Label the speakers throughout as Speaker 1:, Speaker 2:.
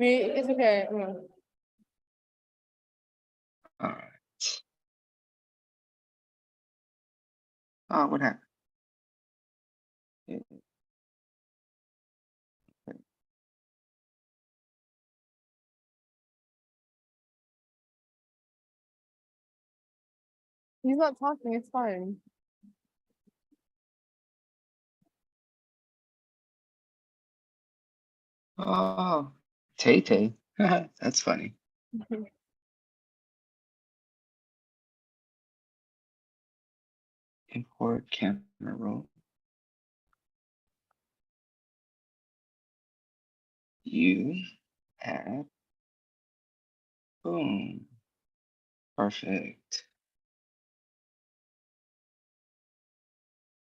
Speaker 1: It's okay.
Speaker 2: All right. Oh, what happened?
Speaker 1: He's not talking. It's fine.
Speaker 2: Oh, Tay. That's funny. Import camera roll. You add. Boom. Perfect.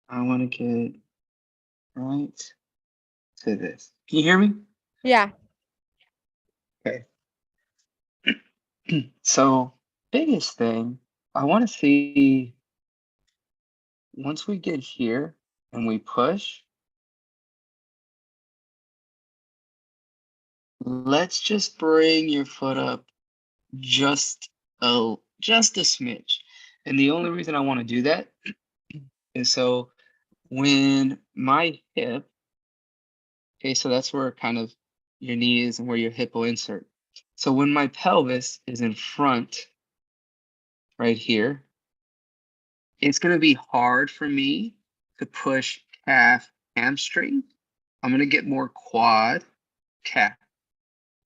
Speaker 2: I want to get right to this. Can you hear me?
Speaker 1: Yeah.
Speaker 2: Okay. So, biggest thing, I want to see once we get here and we push, let's just bring your foot up just just a smidge. And the only reason I want to do that is so when my hip, okay, so that's where kind of your knee is and where your hip will insert. So when my pelvis is in front right here, it's going to be hard for me to push calf, hamstring. I'm going to get more quad, calf.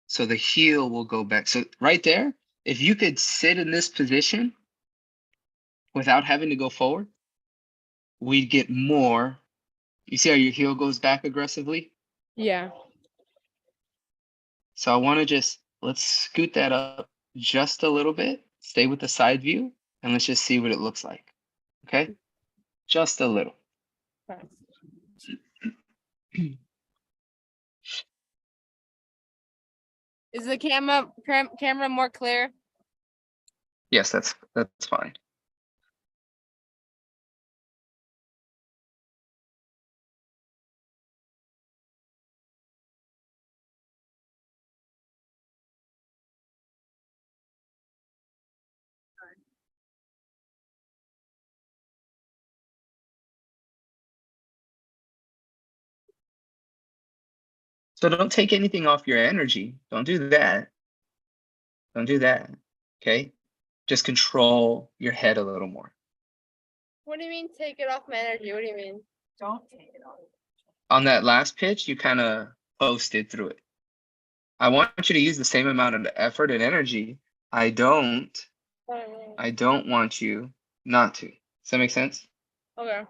Speaker 2: So the heel will go back. So right there, if you could sit in this position without having to go forward, we'd get more. You see how your heel goes back aggressively?
Speaker 1: Yeah.
Speaker 2: So I want to let's scoot that up just a little bit, stay with the side view, and let's just see what it looks like. Okay? Just a little.
Speaker 1: Is the camera more clear?
Speaker 2: Yes, that's fine. So don't take anything off your energy. Don't do that. Don't do that. Okay? Just control your head a little more.
Speaker 1: What do you mean take it off my energy? What do you mean?
Speaker 3: Don't take it off.
Speaker 2: On that last pitch, you kind of posted through it. I want you to use the same amount of effort and energy. I don't want you not to. Does that make sense?
Speaker 1: Okay.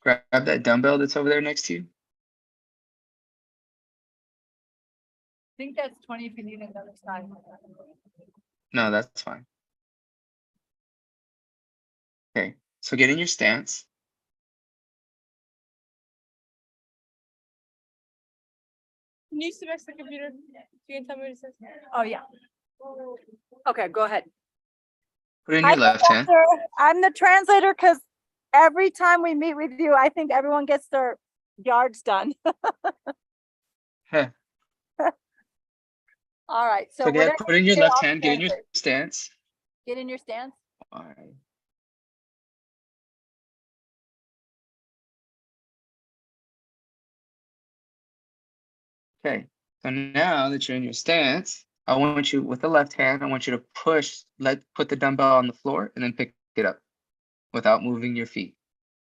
Speaker 2: Grab that dumbbell that's over there next to you.
Speaker 3: I think that's 20 if you need another side.
Speaker 2: No, that's fine. Okay, so get in your stance.
Speaker 1: Can you sit next to the computer? You can tell me what it says.
Speaker 3: Oh, yeah. Okay, go ahead.
Speaker 2: Put it in your left hand.
Speaker 3: I'm the translator because every time we meet with you, I think everyone gets their yards done.
Speaker 2: Heh.
Speaker 3: All right. So
Speaker 2: So
Speaker 3: we're
Speaker 2: put in your left hand, get in your stance.
Speaker 3: Get in your stance.
Speaker 2: All right. Okay, so now that you're in your stance, I want you with the left hand, I want you to put the dumbbell on the floor and then pick it up without moving your feet.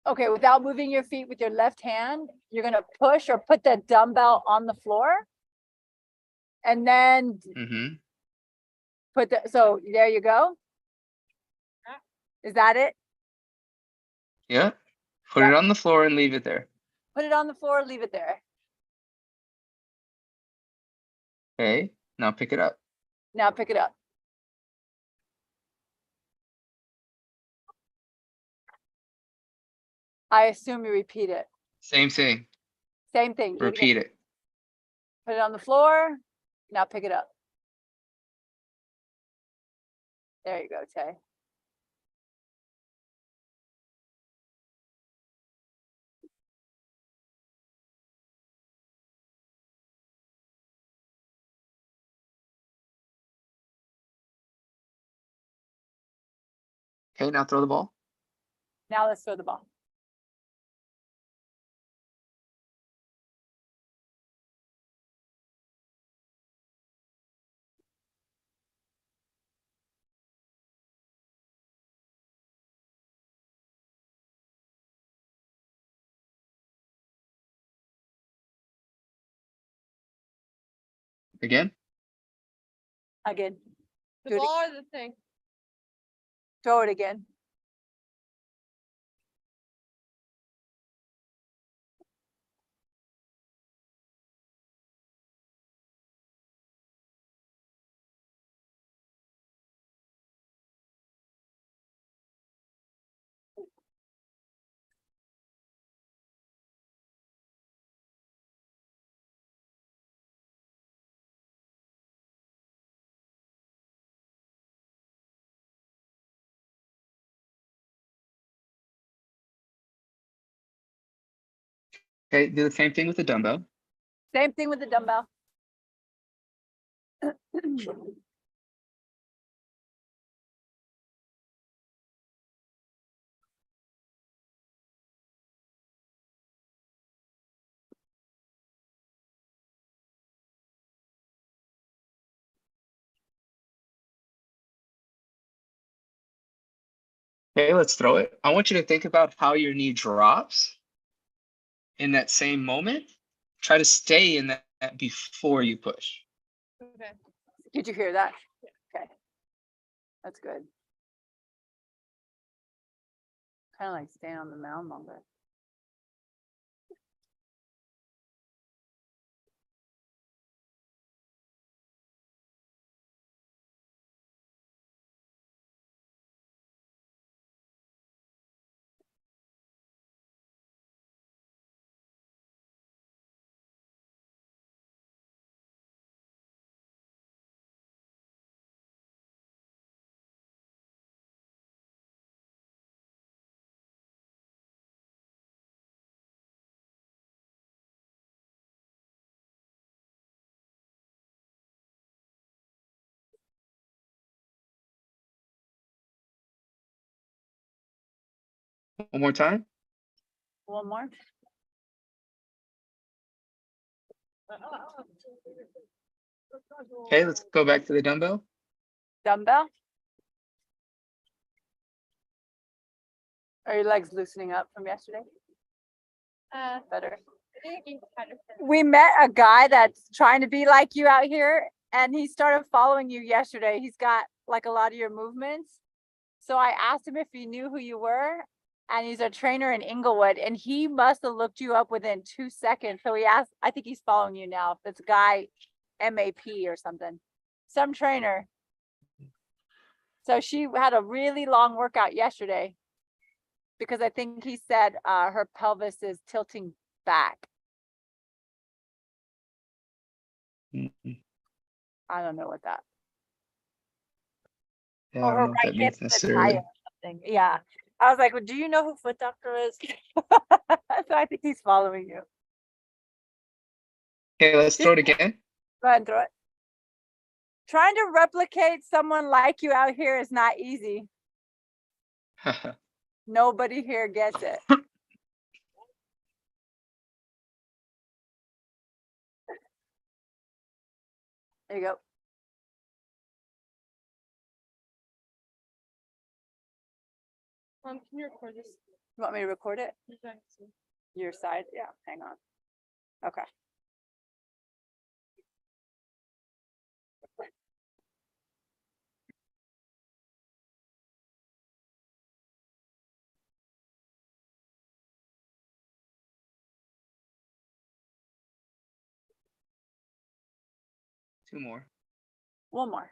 Speaker 3: Okay, without moving your feet with your left hand, you're gonna push or put the dumbbell on the floor. And then so there you go. Is that it?
Speaker 2: Yeah. Put it on the floor and leave it there.
Speaker 3: Put it on the floor, leave it there.
Speaker 2: Okay, now pick it up.
Speaker 3: Now pick it up. I assume you repeat it.
Speaker 2: Same thing.
Speaker 3: Same thing. Do it again.
Speaker 2: Repeat it.
Speaker 3: Put it on the floor. Now pick it up. There you go, Tay.
Speaker 2: Okay, now throw the ball.
Speaker 3: Now let's throw the ball.
Speaker 2: Again.
Speaker 3: Again.
Speaker 1: The
Speaker 3: Do it
Speaker 1: ball or the thing?
Speaker 3: Throw it again.
Speaker 2: Okay, do the same thing with the dumbbell.
Speaker 3: Same thing with the dumbbell.
Speaker 2: Okay, let's throw it. I want you to think about how your knee drops in that same moment. Try to stay in that before you push.
Speaker 1: Okay.
Speaker 3: Did you hear that? Okay. That's good. Kind of like staying on the mound longer.
Speaker 2: One more time.
Speaker 3: One more.
Speaker 2: Okay, let's go back to the dumbbell.
Speaker 3: Dumbbell. Are your legs loosening up from yesterday? Better.
Speaker 1: I think you kind of.
Speaker 3: We met a guy that's trying to be like you out here, and he started following you yesterday. He's got like a lot of your movements. So I asked him if he knew who you were, and he's a trainer in Inglewood, and he must have looked you up within 2 seconds. So he asked, I think he's following you now. If it's a guy, MAP or something, some trainer. So she had a really long workout yesterday because I think he said her pelvis is tilting back.
Speaker 2: Mhm.
Speaker 3: I don't know what that.
Speaker 2: Yeah,
Speaker 3: Or
Speaker 2: I
Speaker 3: her
Speaker 2: don't know what
Speaker 3: right
Speaker 2: that
Speaker 3: hip
Speaker 2: means
Speaker 3: is a tire
Speaker 2: necessarily.
Speaker 3: or something. Yeah. I was like, well, do you know who Foot Doctor is? So I think he's following you.
Speaker 2: Okay, let's throw it again.
Speaker 3: Go ahead and throw it. Trying to replicate someone like you out here is not easy. Nobody here gets it. There you go.
Speaker 1: Can you record this?
Speaker 3: You want me to record it?
Speaker 1: Exactly.
Speaker 3: Your side? Yeah, hang on. Okay.
Speaker 2: Two more.
Speaker 3: One more.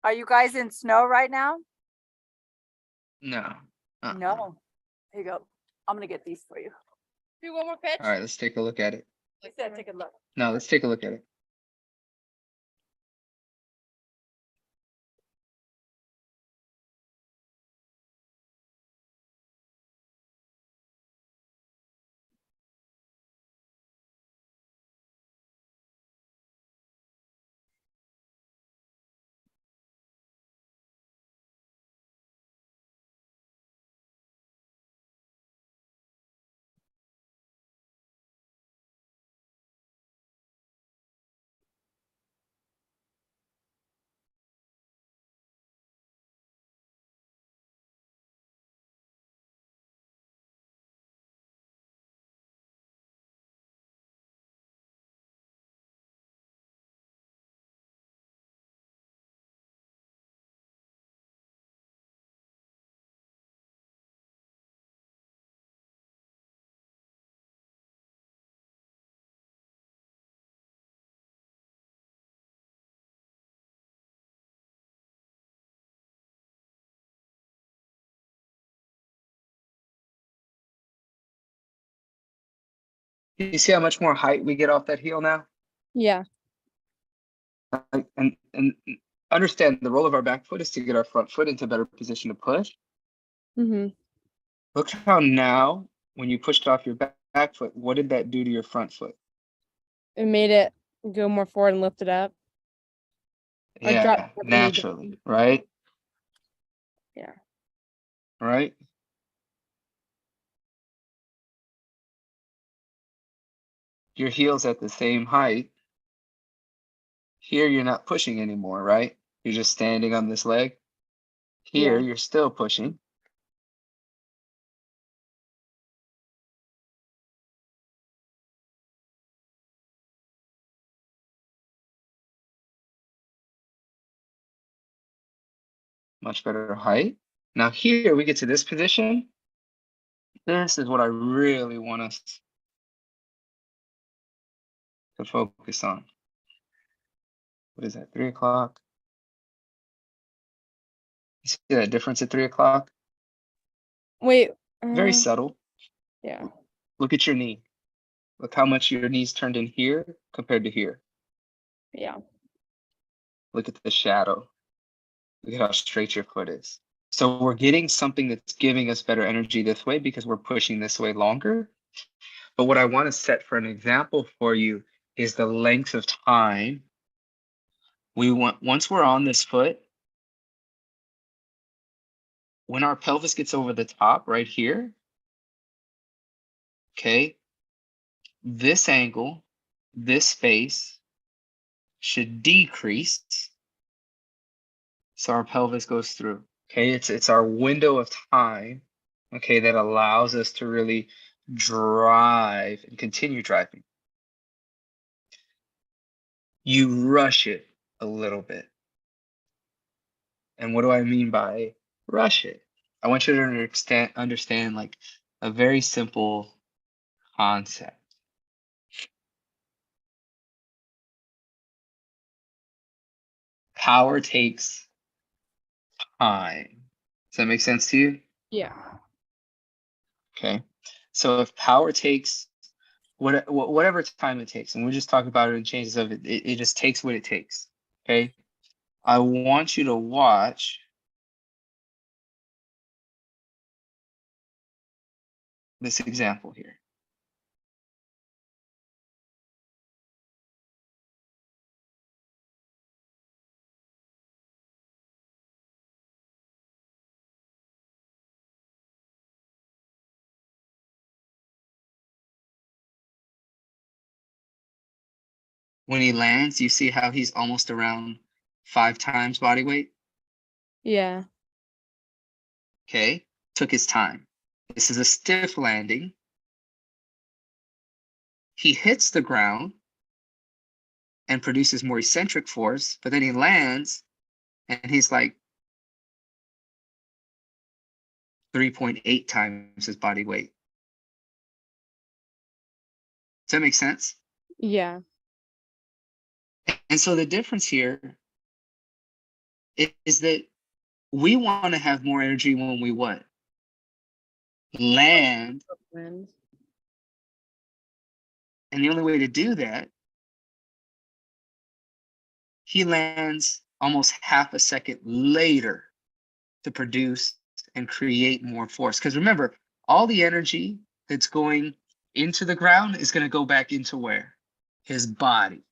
Speaker 3: Are you guys in snow right now?
Speaker 2: No.
Speaker 3: No. Here you go. I'm gonna get these for you.
Speaker 1: Do one more pitch.
Speaker 2: All right, let's take a look at it.
Speaker 3: I said, take a look.
Speaker 2: No, let's take a look at it. You see how much more height we get off that heel now?
Speaker 1: Yeah.
Speaker 2: And understand the role of our back foot is to get our front foot into a better position to push.
Speaker 1: Mm-hmm.
Speaker 2: Look how now, when you pushed off your back foot, what did that do to your front foot?
Speaker 1: It made it go more forward and lift it up. Or
Speaker 2: Yeah,
Speaker 1: drop the knee down.
Speaker 2: naturally, right?
Speaker 1: Yeah.
Speaker 2: Right? Your heel's at the same height. Here, you're not pushing anymore, right? You're just standing on this leg. Here,
Speaker 1: Yeah.
Speaker 2: you're still pushing. Much better height. Now here, we get to this position. This is what I really want us to focus on. What is that, 3 o'clock? You see that difference at 3 o'clock?
Speaker 1: Wait.
Speaker 2: Very subtle.
Speaker 1: Yeah.
Speaker 2: Look at your knee. Look how much your knee's turned in here compared to here.
Speaker 1: Yeah.
Speaker 2: Look at the shadow. Look at how straight your foot is. So we're getting something that's giving us better energy this way because we're pushing this way longer. But what I want to set for an example for you is the length of time we want. Once we're on this foot, when our pelvis gets over the top right here, okay, this angle, this space should decrease so our pelvis goes through. Okay, it's our window of time, okay, that allows us to really drive and continue driving. You rush it a little bit. And what do I mean by rush it? I want you to understand like a very simple concept. Power takes time. Does that make sense to you?
Speaker 1: Yeah.
Speaker 2: Okay. So if power takes whatever time it takes, and we're just talking about it in changes of it, it just takes what it takes. Okay. I want you to watch this example here. When he lands, you see how he's almost around 5 times body weight.
Speaker 1: Yeah.
Speaker 2: Okay. Took his time. This is a stiff landing. He hits the ground and produces more eccentric force, but then he lands and he's like 3.8 times his body weight. Does that make sense?
Speaker 1: Yeah.
Speaker 2: And so the difference here is that we want to have more energy when we what? Land.
Speaker 1: Land.
Speaker 2: And the only way to do that, he lands almost half a second later to produce and create more force. Because remember, all the energy that's going into the ground is going to go back into where? His body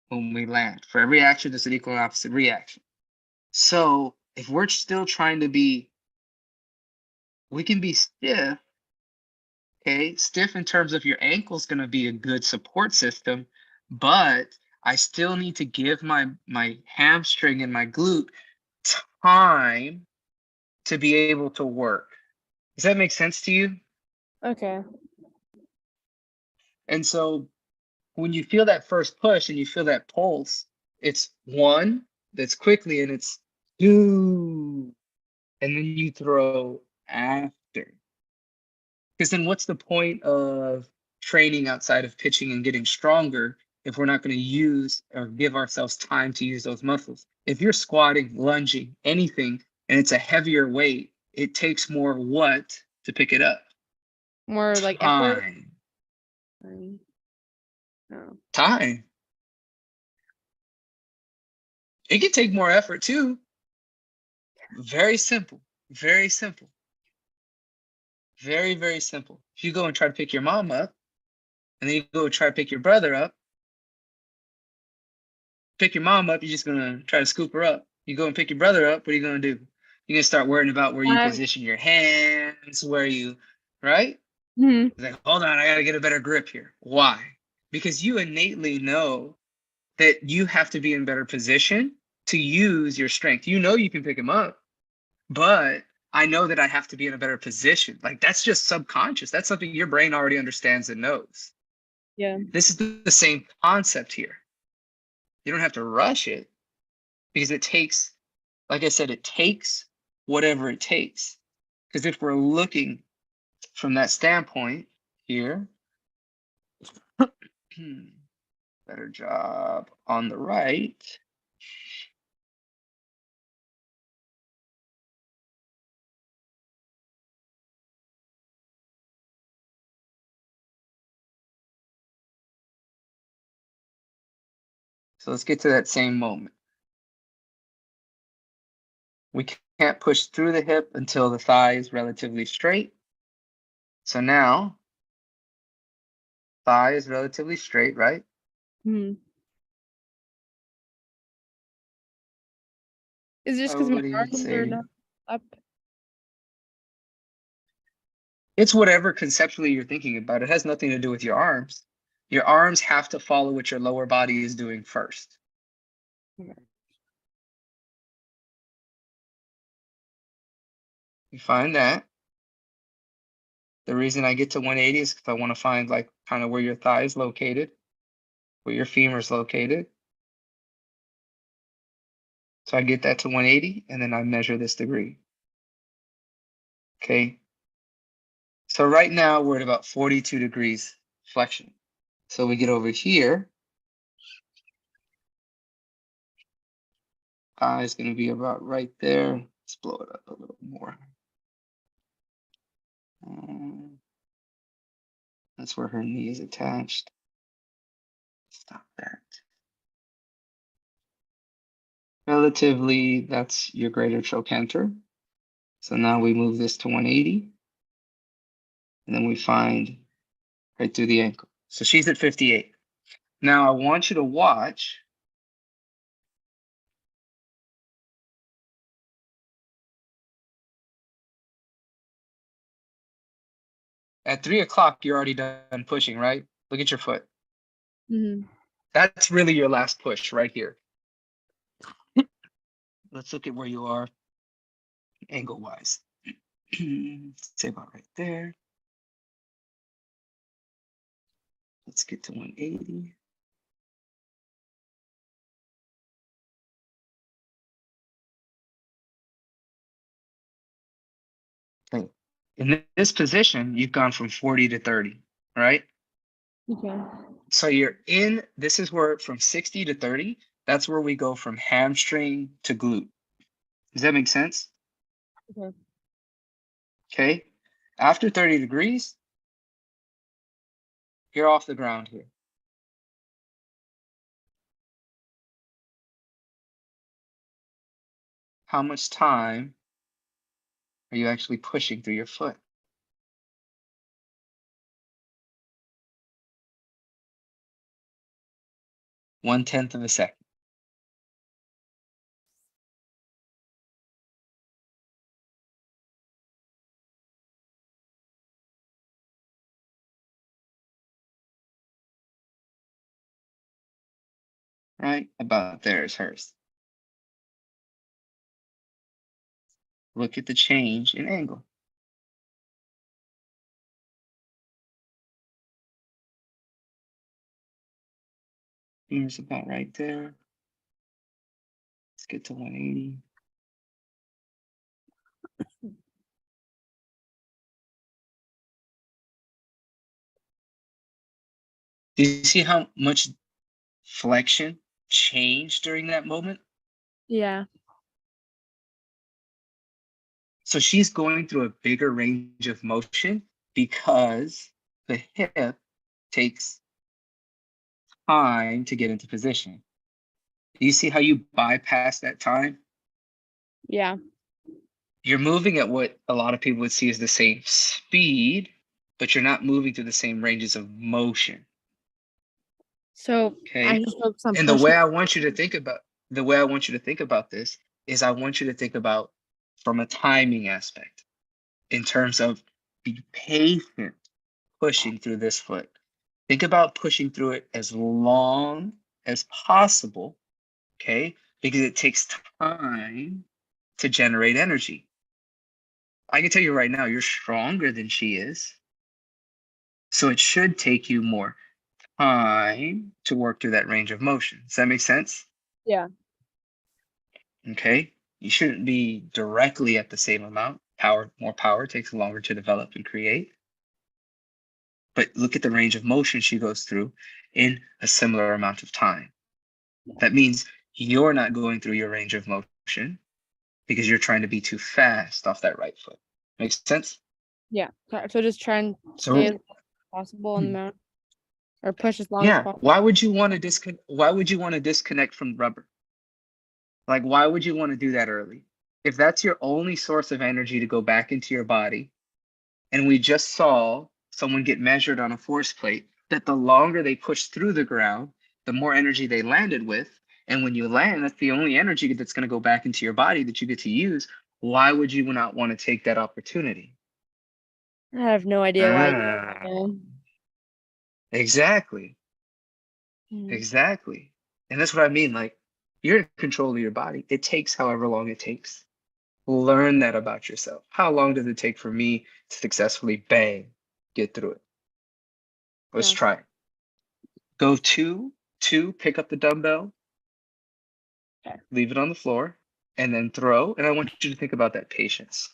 Speaker 2: when we land. For every action, there's an equal and opposite reaction. So if we're still trying to be, we can be stiff, okay? Stiff in terms of your ankle's going to be a good support system, but I still need to give my hamstring and my glute time to be able to work. Does that make sense to you?
Speaker 1: Okay.
Speaker 2: And so when you feel that first push and you feel that pulse, it's one that's quickly and it's two, and then you throw after. Because then what's the point of training outside of pitching and getting stronger if we're not going to use or give ourselves time to use those muscles? If you're squatting, lunging, anything, and it's a heavier weight, it takes more what to pick it up?
Speaker 1: More like effort.
Speaker 2: Time.
Speaker 1: No.
Speaker 2: Time. It can take more effort too. Very simple. Very simple. Very, very simple. If you go and try to pick your mom up, and then you go try to pick your brother up, pick your mom up, you're just gonna try to scoop her up. You go and pick your brother up, what are you gonna do? You're gonna start worrying about where you position your hands, where you, right?
Speaker 1: Mm-hmm.
Speaker 2: Like, hold on, I gotta get a better grip here. Why? Because you innately know that you have to be in better position to use your strength. You know you can pick him up, but I know that I have to be in a better position. Like, that's just subconscious. That's something your brain already understands and knows.
Speaker 1: Yeah.
Speaker 2: This is the same concept here. You don't have to rush it because it takes, like I said, it takes whatever it takes. Because if we're looking from that standpoint here, better job on the right. So let's get to that same moment. We can't push through the hip until the thigh is relatively straight. So now, thigh is relatively straight, right?
Speaker 1: Mm-hmm. Is it just
Speaker 2: I
Speaker 1: because my
Speaker 2: would even
Speaker 1: arms are
Speaker 2: say
Speaker 1: not up?
Speaker 2: it's whatever conceptually you're thinking about. It has nothing to do with your arms. Your arms have to follow what your lower body is doing first.
Speaker 1: Okay.
Speaker 2: You find that. The reason I get to 180 is because I want to find like kind of where your thigh is located, where your femur is located. So I get that to 180 and then I measure this degree. Okay. So right now we're at about 42 degrees flexion. So we get over here. Thigh is going to be about right there. Let's blow it up a little more. That's where her knee is attached. Stop that. Relatively, that's your greater trochanter. So now we move this to 180. And then we find right through the ankle. So she's at 58. Now I want you to watch. At 3 o'clock, you're already done pushing, right? Look at your foot.
Speaker 1: Mm-hmm.
Speaker 2: That's really your last push right here. Let's look at where you are angle-wise. Say about right there. Let's get to 180. Okay. In this position, you've gone from 40 to 30, right?
Speaker 1: Okay.
Speaker 2: So you're in, this is where from 60 to 30, That's where we go from hamstring to glute. Does that make sense?
Speaker 1: Mhm.
Speaker 2: Okay. After 30 degrees, you're off the ground here. How much time are you actually pushing through your foot? 1/10 of a second. Right? About there is hers. Look at the change in angle. Here's about right there. Let's get to 180. Do you see how much flexion changed during that moment?
Speaker 1: Yeah.
Speaker 2: So she's going through a bigger range of motion because the hip takes time to get into position. Do you see how you bypass that time?
Speaker 1: Yeah.
Speaker 2: You're moving at what a lot of people would see as the same speed, but you're not moving through the same ranges of motion.
Speaker 1: So I
Speaker 2: Okay.
Speaker 1: just focus on
Speaker 2: And the
Speaker 1: pushing.
Speaker 2: way I want you to think about this is I want you to think about from a timing aspect in terms of be patient pushing through this foot. Think about pushing through it as long as possible, okay? Because it takes time to generate energy. I can tell you right now, you're stronger than she is. So it should take you more time to work through that range of motion. Does that make sense?
Speaker 1: Yeah.
Speaker 2: Okay. You shouldn't be directly at the same amount. More power takes longer to develop and create. But look at the range of motion she goes through in a similar amount of time. That means you're not going through your range of motion because you're trying to be too fast off that right foot. Makes sense?
Speaker 1: Yeah. So just try and
Speaker 2: So
Speaker 1: stay as possible on the mount or push as long as
Speaker 2: yeah,
Speaker 1: possible.
Speaker 2: why would you want to disconnect from rubber? Like, why would you want to do that early? If that's your only source of energy to go back into your body, and we just saw someone get measured on a force plate, that the longer they push through the ground, the more energy they landed with. And when you land, that's the only energy that's going to go back into your body that you get to use. Why would you not want to take that opportunity?
Speaker 1: I have no idea why.
Speaker 2: Ah,
Speaker 1: Yeah.
Speaker 2: exactly.
Speaker 1: Mm.
Speaker 2: Exactly. And that's what I mean. Like, you're in control of your body. It takes however long it takes. Learn that about yourself. How long does it take for me to successfully get through it? Let's
Speaker 1: Yeah.
Speaker 2: try it. Go two, pick up the dumbbell,
Speaker 1: Okay.
Speaker 2: leave it on the floor, and then throw. And I want you to think about that patience.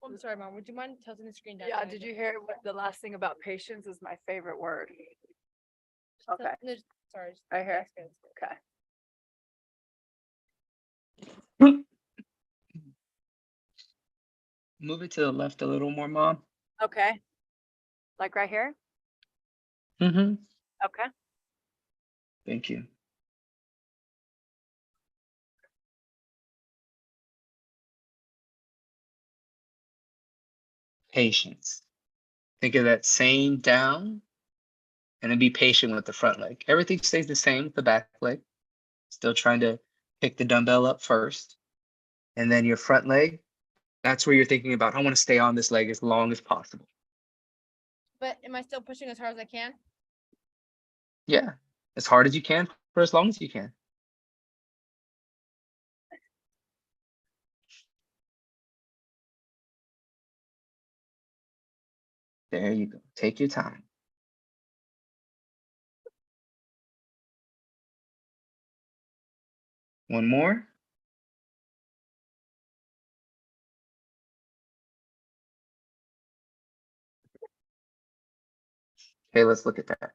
Speaker 1: I'm sorry, Mom. Would you mind tilting the screen down?
Speaker 3: Yeah, did you hear what the last thing about patience is my favorite word? Okay.
Speaker 1: No, sorry.
Speaker 3: Right here. Okay.
Speaker 2: Move it to the left a little more, Mom.
Speaker 3: Okay. Like right here?
Speaker 2: Mm-hmm.
Speaker 3: Okay.
Speaker 2: Thank you. Patience. Think of that same down and then be patient with the front leg. Everything stays the same with the back leg. Still trying to pick the dumbbell up first. And then your front leg, that's where you're thinking about, I want to stay on this leg as long as possible.
Speaker 1: But am I still pushing as hard as I can?
Speaker 2: Yeah, as hard as you can for as long as you can. There you go. Take your time. One more. Okay, let's look at that.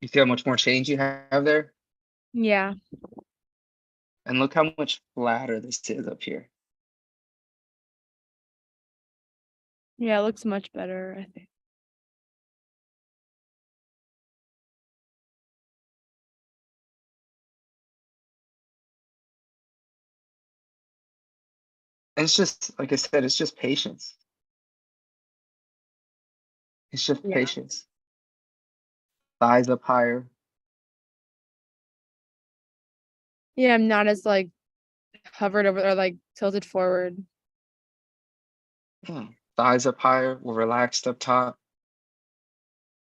Speaker 2: You see how much more change you have there?
Speaker 1: Yeah.
Speaker 2: And look how much flatter this is up here.
Speaker 1: Yeah, it looks much better, I think.
Speaker 2: And it's just, like I said, it's just patience. It's just
Speaker 1: Yeah.
Speaker 2: patience. Thighs up higher.
Speaker 1: Yeah, I'm not as like hovered over or like tilted forward.
Speaker 2: Yeah. Thighs up higher. We're relaxed up top.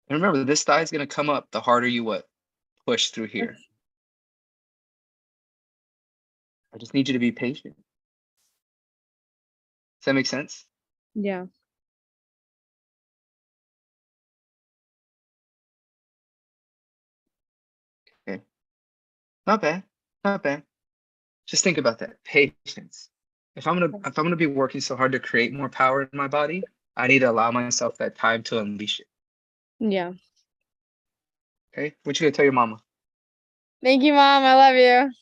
Speaker 2: And remember, this thigh is going to come up the harder you what? Push through here. I just need you to be patient. Does that make sense?
Speaker 1: Yeah.
Speaker 2: Okay. Not bad. Not bad. Just think about that. Patience. If I'm gonna be working so hard to create more power in my body, I need to allow myself that time to unleash it.
Speaker 1: Yeah.
Speaker 2: Okay? What you gonna tell your mama?
Speaker 1: Thank you, Mom. I love you.